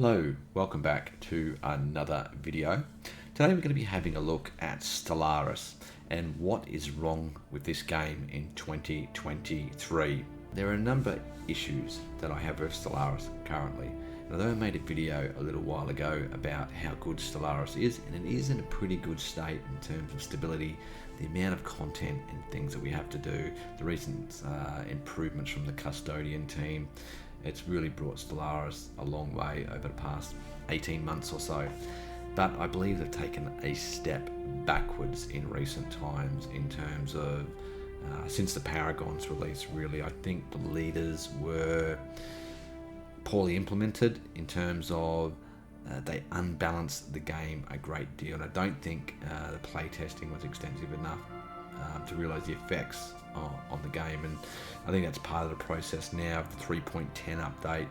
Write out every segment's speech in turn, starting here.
Hello, welcome back to another video. Today we're going to be having a look at Stellaris and what is wrong with this game in 2023. There are a number of issues that I have with Stellaris currently. And although I made a video a little while ago about how good Stellaris is, and it is in a pretty good state in terms of stability, the amount of content and things that we have to do, the recent improvements from the custodian team, it's really brought Stellaris a long way over the past 18 months or so. But I believe they've taken a step backwards in recent times in terms of since the Paragon's release. Really, I think the leaders were poorly implemented in terms of they unbalanced the game a great deal, and I don't think the play testing was extensive enough to realise the effects on the game. And I think that's part of the process now of the 3.10 update,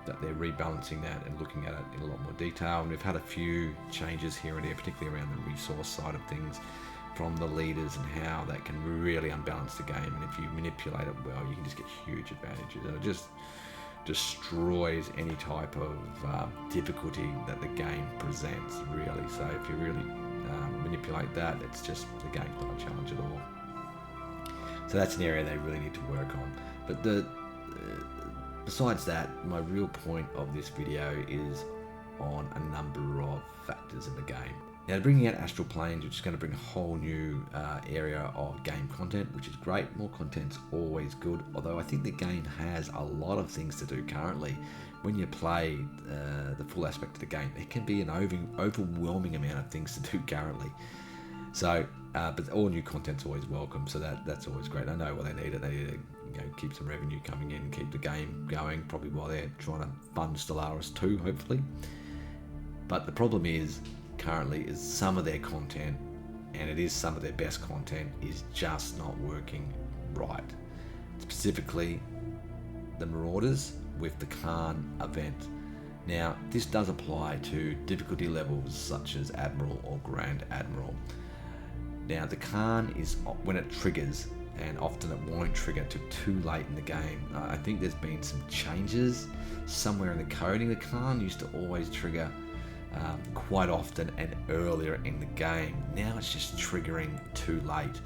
that they're rebalancing that and looking at it in a lot more detail. And we've had a few changes here and there, particularly around the resource side of things from the leaders and how that can really unbalance the game. And if you manipulate it well, you can just get huge advantages, and it just destroys any type of difficulty that the game presents, really. So if you really manipulate that, it's just, the game's not a challenge at all. So that's an area they really need to work on. But besides that, my real point of this video is on a number of factors in the game. Now, bringing out Astral Planes, which is going to bring a whole new area of game content, which is great. More content's always good, although I think the game has a lot of things to do currently. When you play the full aspect of the game, it can be an overwhelming amount of things to do currently. So, but all new content's always welcome, so that's always great. I know what they need. They need to keep some revenue coming in, keep the game going, probably while they're trying to fund Stellaris 2, hopefully. But the problem is, currently, is some of their content, and it is some of their best content, is just not working right. Specifically, the Marauders with the Khan event. Now, this does apply to difficulty levels such as Admiral or Grand Admiral. Now, the Khan is, when it triggers, and often it won't trigger till too late in the game. I think there's been some changes somewhere in the coding. The Khan used to always trigger quite often and earlier in the game. Now it's just triggering too late,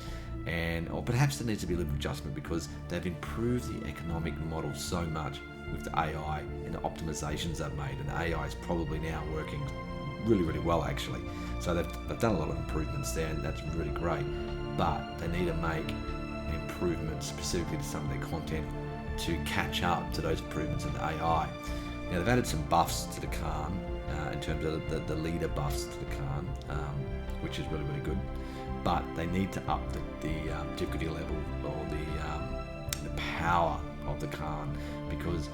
or perhaps there needs to be a little adjustment because they've improved the economic model so much with the AI and the optimizations they've made, and the AI is probably now working really, really well actually. So they've done a lot of improvements there, and that's really great. But they need to make improvements specifically to some of their content to catch up to those improvements in the AI. Now, they've added some buffs to the Khan in terms of the leader buffs to the Khan, which is really, really good. But they need to up the difficulty level or the power of the Khan, because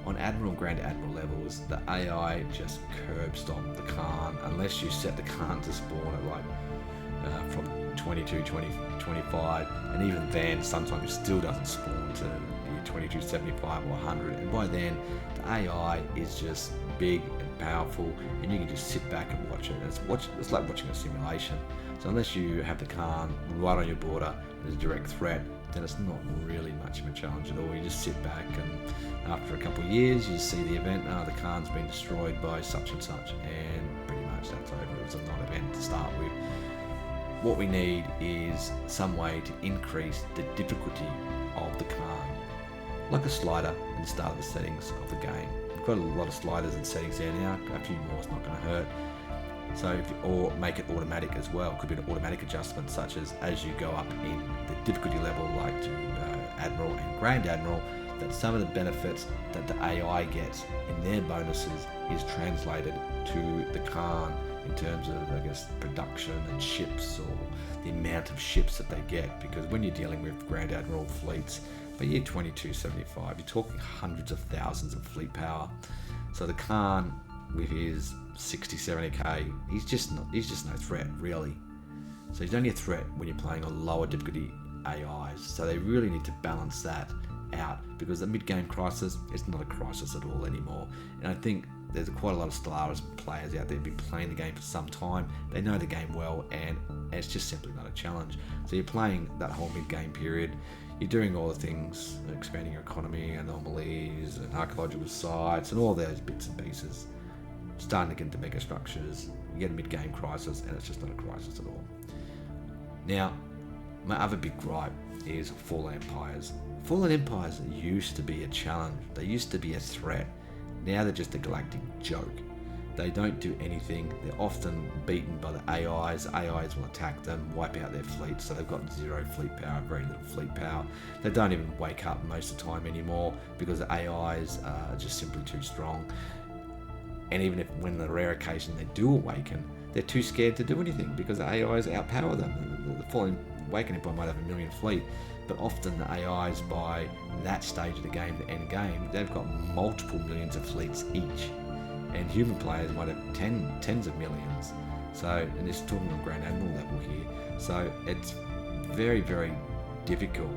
on Admiral and Grand Admiral levels, the AI just curb stomp the Khan unless you set the Khan to spawn at like from 22, 20, 25, and even then sometimes it still doesn't spawn to 22, 75 or 100, and by then the AI is just big and powerful, and you can just sit back and watch it. It's like watching a simulation. So unless you have the Khan right on your border and there's a direct threat, then it's not really much of a challenge at all. You just sit back, and after a couple of years you see the event, the Khan's been destroyed by such and such, and pretty much that's over. It was a non-event to start with. What we need is some way to increase the difficulty of the Khan, like a slider in the start of the settings of the game. We've got a lot of sliders and settings there now. A few more is not going to hurt. So, or make it automatic as well. Could be an automatic adjustment, such as you go up in the difficulty level, like to Admiral and Grand Admiral, that some of the benefits that the AI gets in their bonuses is translated to the Khan in terms of, I guess, production and ships, or the amount of ships that they get. Because when you're dealing with Grand Admiral fleets, by year 2275, you're talking hundreds of thousands of fleet power. So the Khan, with his 60, 70k, he's just no threat, really. So he's only a threat when you're playing on lower difficulty AIs. So they really need to balance that out, because the mid-game crisis is not a crisis at all anymore. And I think there's quite a lot of Stellaris players out there who've been playing the game for some time. They know the game well, and it's just simply not a challenge. So you're playing that whole mid-game period, you're doing all the things, expanding your economy, anomalies, and archaeological sites, and all those bits and pieces. starting to get into mega structures, you get a mid-game crisis, and it's just not a crisis at all. Now, my other big gripe is Fallen Empires. Fallen Empires used to be a challenge. They used to be a threat. Now they're just a galactic joke. They don't do anything. They're often beaten by the AIs. AIs will attack them, wipe out their fleets, so they've got zero fleet power, very little fleet power. They don't even wake up most of the time anymore because the AIs are just simply too strong. And even if, when the rare occasion they do awaken, they're too scared to do anything because the AIs outpower them. The Fallen Awakened Empire might have a million fleet, but often the AIs by that stage of the game, the end game, they've got multiple millions of fleets each. And human players might have tens of millions. So, and this is talking on Grand Admiral level here. So it's very, very difficult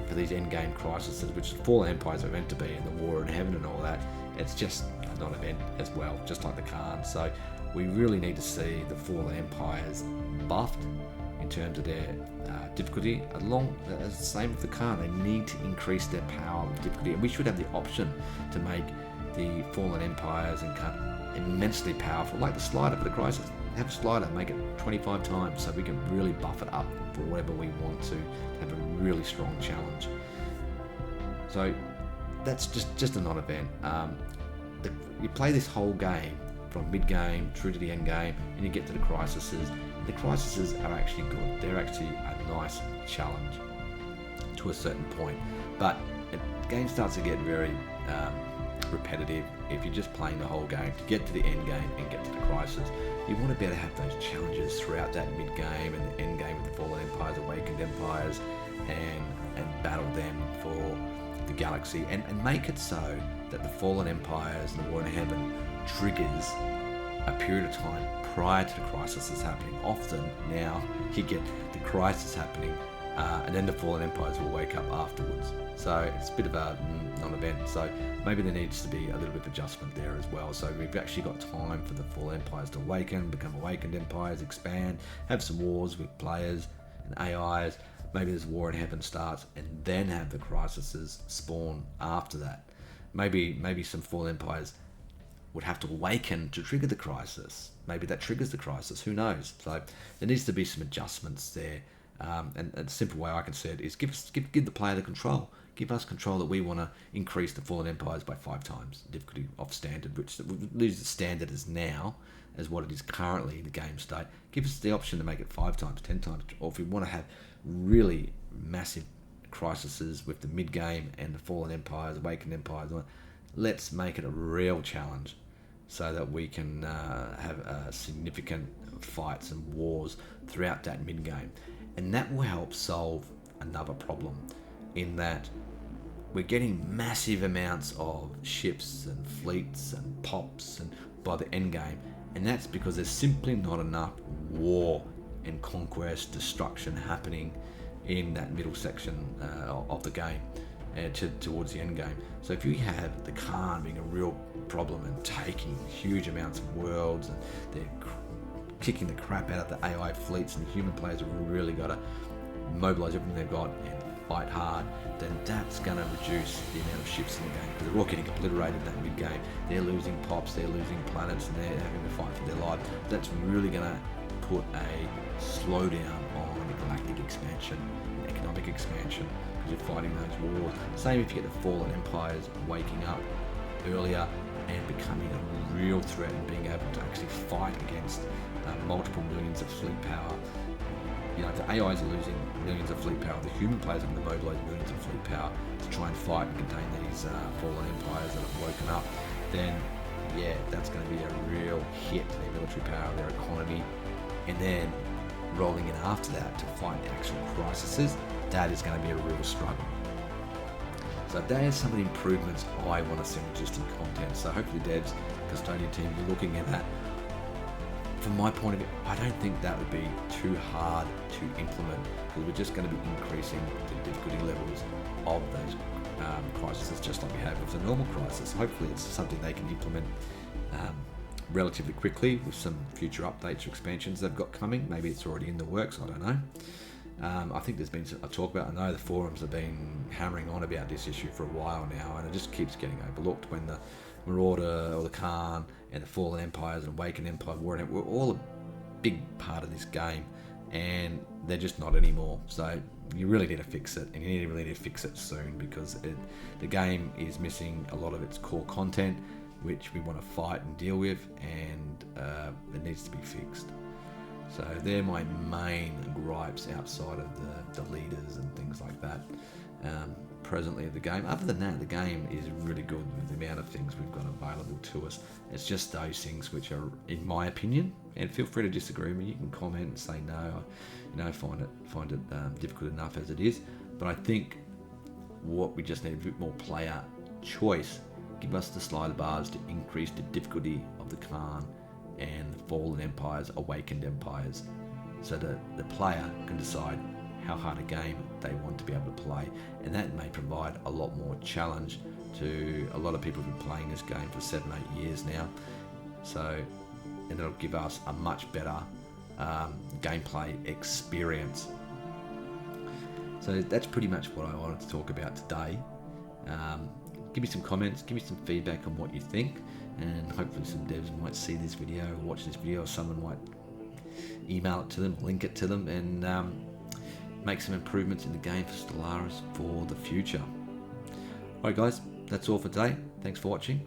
for these end-game crises, which Fallen Empires are meant to be, and the War in Heaven and all that. It's just a non-event as well, just like the Khan. So we really need to see the Fallen Empires buffed in terms of their difficulty. Along the same with the Khan, they need to increase their power with difficulty, and we should have the option to make the Fallen Empires and immensely powerful, like the slider for the Crisis. Have a slider, make it 25 times, so we can really buff it up for whatever we want to have a really strong challenge. So that's just a non-event. You play this whole game from mid-game through to the end game, and you get to the crises. The crises are actually good. They're actually a nice challenge to a certain point, but the game starts to get very repetitive if you're just playing the whole game to get to the end game and get to the crisis. You want to be able to have those challenges throughout that mid game and the end game with the Fallen Empires, Awakened Empires, and battle them for the galaxy, and make it so that the Fallen Empires and the War in Heaven triggers a period of time prior to the crisis that's happening. Often now you get the crisis happening and then the Fallen Empires will wake up afterwards. So it's a bit of a non-event. So maybe there needs to be a little bit of adjustment there as well. So we've actually got time for the Fallen Empires to awaken, become Awakened Empires, expand, have some wars with players and AIs. Maybe this War in Heaven starts and then have the crises spawn after that. Maybe some Fallen Empires would have to awaken to trigger the crisis. Maybe that triggers the crisis. Who knows? So there needs to be some adjustments there. And a simple way I can say it is give the player the control. Give us control that we want to increase the Fallen Empires by 5 times the difficulty of standard, which lose the standard as now as what it is currently in the game state. Give us the option to make it 5 times, 10 times, or if we want to have really massive crises with the mid game and the Fallen Empires, Awakened Empires, let's make it a real challenge so that we can have significant fights and wars throughout that mid game. And that will help solve another problem in that we're getting massive amounts of ships and fleets and pops and by the end game, and that's because there's simply not enough war and conquest, destruction happening in that middle section of the game towards the end game. So if you have the Khan being a real problem and taking huge amounts of worlds, and they're kicking the crap out of the AI fleets, and the human players have really got to mobilize everything they've got and fight hard, then that's going to reduce the amount of ships in the game, because they're all getting obliterated in that mid-game. They're losing pops, they're losing planets, and they're having to fight for their lives. That's really going to put a slowdown on the galactic expansion, economic expansion, because you're fighting those wars. Same if you get the Fallen Empires waking up earlier and becoming a real threat and being able to actually fight against multiple millions of fleet power. You know, if the AIs are losing millions of fleet power, the human players are going to mobilize millions of fleet power to try and fight and contain these Fallen Empires that have woken up, then yeah, that's going to be a real hit to their military power, their economy, and then rolling in after that to fight the actual crises, that is going to be a real struggle. So that is some of the improvements I want to see in existing content. So hopefully devs, custodian team, you're looking at that. From my point of view, I don't think that would be too hard to implement, because we're just going to be increasing the difficulty levels of those crises, just like we have with the normal crisis. Hopefully it's something they can implement relatively quickly with some future updates or expansions they've got coming. Maybe it's already in the works, I don't know. I think there's been a talk about, I know the forums have been hammering on about this issue for a while now, and it just keeps getting overlooked when Marauder or the Khan and the Fallen Empires and Awakened Empire were all a big part of this game, and they're just not anymore. So you really need to fix it, and you really need to fix it soon, because the game is missing a lot of its core content, which we want to fight and deal with, and it needs to be fixed. So they're my main gripes outside of the leaders and things like that. Presently of the game. Other than that, the game is really good with the amount of things we've got available to us. It's just those things which are, in my opinion, and feel free to disagree with me. You can comment and say no. Find it difficult enough as it is. But I think what we just need a bit more player choice. Give us the slider bars to increase the difficulty of the Khan and the Fallen Empires, Awakened Empires, so that the player can decide how hard a game they want to be able to play, and that may provide a lot more challenge to a lot of people who've been playing this game for 7-8 years now. So, and it'll give us a much better gameplay experience. So that's pretty much what I wanted to talk about today. Give me some comments, give me some feedback on what you think, and hopefully some devs might see this video or watch this video, or someone might email it to them, link it to them, and make some improvements in the game for Stellaris for the future. Alright guys, that's all for today. Thanks for watching.